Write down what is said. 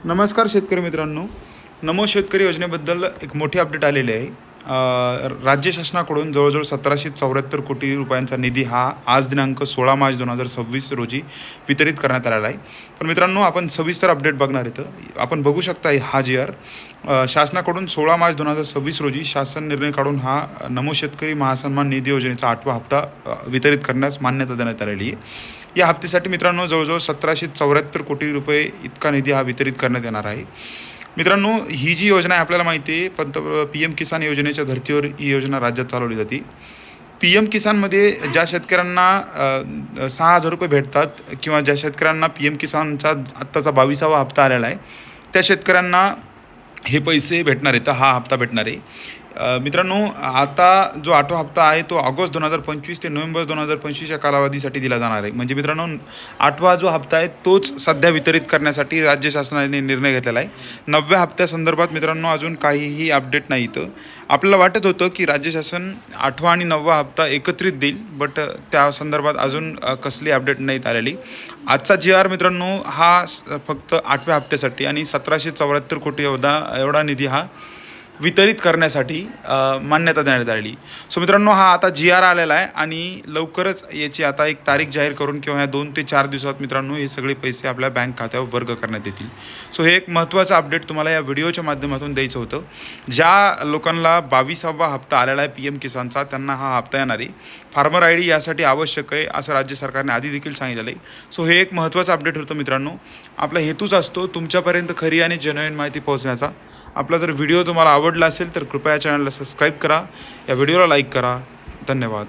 नमस्कार शेतकरी मित्रांनो. नमो शेतकरी योजनेबद्दल एक मोठी अपडेट आलेली आहे. राज्य शासनाकडून जवळजवळ 1774 कोटी रुपयांचा निधी हा आज दिनांक 16 मार्च 2026 रोजी वितरित करण्यात आलेला आहे. पण मित्रांनो, आपण सविस्तर अपडेट बघणार इथं. आपण बघू शकता हा GR शासनाकडून 16 मार्च 2026 रोजी शासन निर्णय काढून हा नमो शेतकरी महासन्मान निधी योजनेचा 8वा हप्ता वितरित करण्यास मान्यता देण्यात आलेली आहे. या हप्त्यासाठी मित्रांनो जवळजवळ 1774 कोटी रुपये इतका निधी हा वितरित करण्यात येणार आहे. मित्रांनो, ही जी योजना आहे आपल्याला माहिती आहे, PM किसान योजनेच्या धर्तीवर ही योजना राज्यात चालवली जाते. PM किसानमध्ये ज्या शेतकऱ्यांना 6,000 रुपये भेटतात किंवा ज्या शेतकऱ्यांना PM किसानचा आत्ताचा 22वा हप्ता आलेला आहे, त्या शेतकऱ्यांना हे पैसे भेटणार आहेत, हा हप्ता भेटणार आहे. मित्रांनो, आता जो 8वा हप्ता आहे तो ऑगस्ट 2025 ते नोव्हेंबर 2025 या कालावधीसाठी दिला जाणार आहे. म्हणजे मित्रांनो, 8वा जो हप्ता आहे तोच सध्या वितरित करण्यासाठी राज्य शासनाने निर्णय घेतलेला आहे. 9व्या हप्त्यासंदर्भात मित्रांनो अजून काहीही अपडेट नाही. इथं आपल्याला वाटत होतं की राज्य शासन 8वा आणि 9वा हप्ता एकत्रित देईल, बट त्या संदर्भात अजून कसली अपडेट नाही आलेली. आजचा GR मित्रांनो हा फक्त 8व्या हप्त्यासाठी आणि 1774 कोटी एवढा निधी हा वितरित करण्यासाठी मान्यता देण्यात आलेली. सो मित्रांनो, हा आता GR आलेला आहे आणि लवकरच याची आता एक तारीख जाहीर करून किंवा ह्या 2 ते 4 दिवसात मित्रांनो हे सगळे पैसे आपल्या बँक खात्यावर वर्ग करण्यात येतील. सो हे एक महत्त्वाचं अपडेट तुम्हाला या व्हिडिओच्या माध्यमातून द्यायचं होतं. ज्या लोकांना 22वा हप्ता आलेला आहे PM किसानचा, त्यांना हा हप्ता येणार आहे. फार्मर ID यासाठी आवश्यक आहे असं राज्य सरकारने आधी देखील सांगितलेलं आहे. सो हे एक महत्त्वाचं अपडेट होतं मित्रांनो. आपला हेतूच असतो तुमच्यापर्यंत खरी आणि जेन्युइन माहिती पोहोचण्याचा. आपला जर व्हिडिओ तुम्हाला आवडला असेल तर कृपया चॅनलला सबस्क्राईब करा, या व्हिडिओला लाईक करा. धन्यवाद.